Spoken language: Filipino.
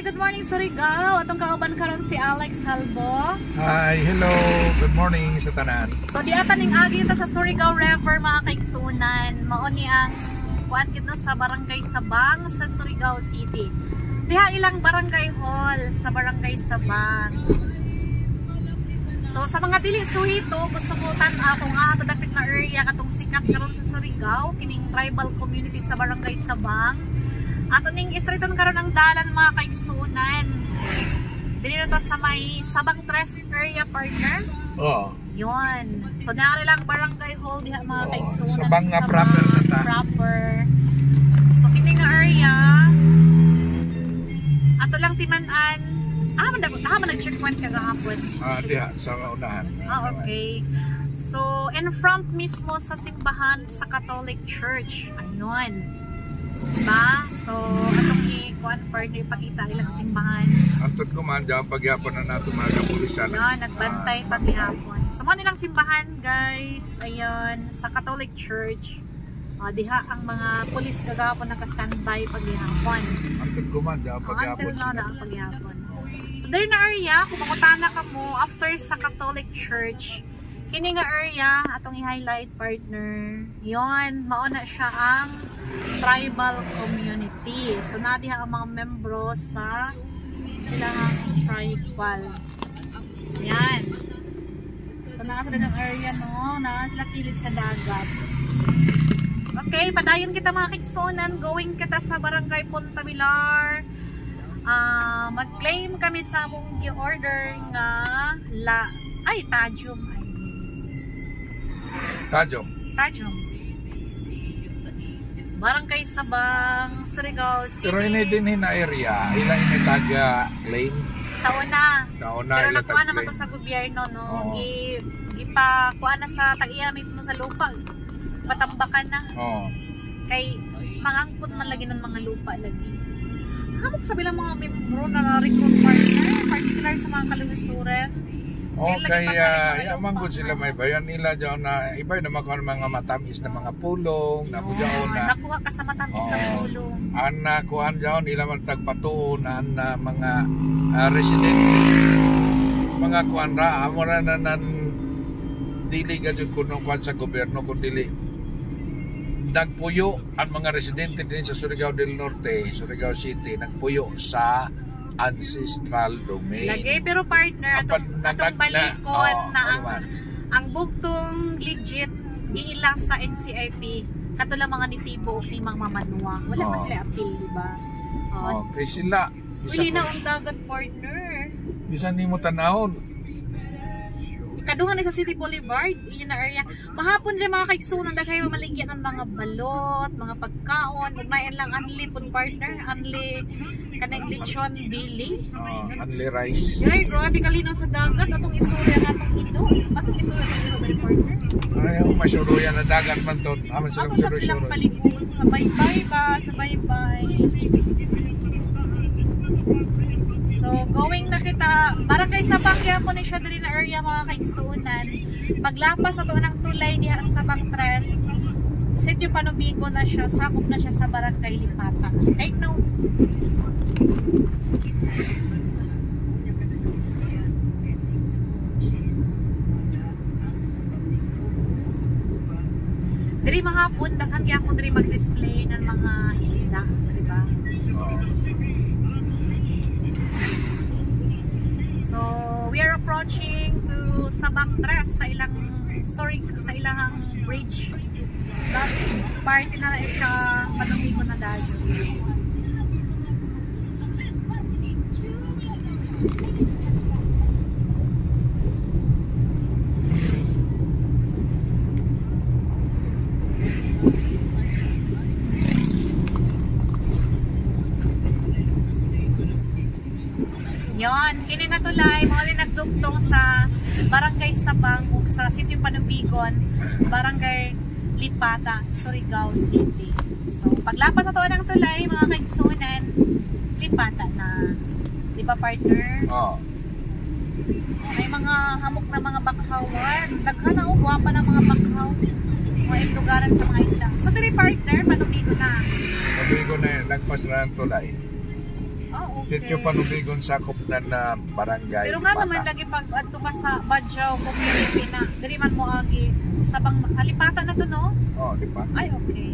Good morning Surigao. Atong kauban karon si Alex Halbo. Hi, hello. Good morning sa tanan. So di ata ning agi ta sa Surigao River mga kaigsunan. Mao ni ang kuan kidto sa Barangay Sabang sa Surigao City. Diha ilang barangay hall sa Barangay Sabang. So sa mga dili suhito gusto mo tan-aw kung ato dapit na area katong sikat karon sa Surigao kining tribal community sa Barangay Sabang. Ato ning istriton karon ang dalan mga kaigsunan. Dili na to sa may Sabang Tres area partner. Oh. Yun. So naari lang barangay hall diha mga kaigsunan. Sabang nga proper na ta. Proper. So kini nga area ato lang timan-an. Man nag-checkpoint ka gahapon. Diha sa unahan. Okay. So in front mismo sa simbahan sa Catholic Church. Ayun. Diba? So, atong i-kuan partner ipakita ilang simbahan. Antod ko man, dyan paghihapon na nato mga kapulisan. Yun, nagbantay paghihapon. So, mga nilang simbahan guys, ayun, sa Catholic Church. Diha ang mga pulis kagapon naka-standby paghihapon. Antod ko man, dyan paghihapon. Antod na ang paghihapon. So, there na area, kung makutana ka mo, after sa Catholic Church, kini nga area, atong i-highlight partner. Yun, mauna siya ang tribal community. So nadiha ang mga membro sa ilang tribal. Yan. So naa sila ng area no, naa sila kilid sa dagat. Okay, padayon kita mga kaigsunan, going kita sa Barangay Punta Villar. Mag-claim kami sa mong gi-order nga Tajum. Tajum. Barangay Sabang, Surigao City. Pero ini din na area, ilang ini taga-claim? Sa una. Pero ilang nakuha naman to sa gobyerno, no? Gipa-kuha na sa tag-iya mismo sa lupa. Patambakan na. Kay mangangkot man lagi ng mga lupa lagi. Hamok sa bilang mga membro na na-recruit partner, particular sa mga kalusuran. Kaya manggod sila may bayan nila dyan na iba na makuha mga matamis na mga pulong na nakuha ka sa matamis na pulong nakuha dyan nila magtagpatuon na mga residente mga kuhan ra amo na nan dili gadyo kuno kuhan sa gobyerno kung dili nagpuyo ang mga residente din sa Surigao del Norte, Surigao City nagpuyo sa ancestral domain. Lagi pero partner atong balikon na ang bugtong legit giila sa NCIP katulad mga nitibo o limang mamanuwa. Wala pa sila appeal, di ba? Kay sila uli na ang dagat partner. Bisan nimo tanahon. Kaduhan na sa City Boulevard, iyon na area. Mahapon rin mga kaigsunan na kayo maligyan ng mga balot, mga pagkaon, ugnayan lang anli pud partner, anli kanang lechon bili. Anli rice. Yay, grabe kalinaw sa dagat atong isurya natong Indo. Atong isurya ng Indo partner. Ayaw, masuruyan na dagat man to. Aman silang suruy-suruy. Silang palibot. Sa bye-bye ba? Sa bye-bye. So, going na kita, Barangay Sabang yapon ni siya dali na area mga kaigsunan. Paglapas ato ng tulay diha ang Sabang Tres, Sitio Panubiko na siya, sakop na siya sa Barangay Lipata. Take note. Diri mahapon, daghang gyapon diri mag-display ng mga isda, di ba? So, we are approaching to Sabang Tres sa ilang bridge. Last party na siya Panubiko na dadyo. Yon, kini na tulay, mga rin nagdugtong sa Barangay Sabang ug sa City Panubikon, Barangay Lipata, Surigao City. So, paglapas sa tuwan ng tulay, mga kaigsunan, Lipata na. Di ba partner? May mga hamok na mga bakhawan. Daghan na ugwa pa ng mga bakhaw. Mga lugaran sa mga isda. So, diri partner, Panubiko na. Panubiko na yun, lagpas na ng tulay. Oo, Sitio Panubigon sakop na barangay. Pero nga Bata. naman lagi pag adto ka sa Badjao community na diri man mo agi sabang alipatan na to no? Oh, di ba? Ay okay.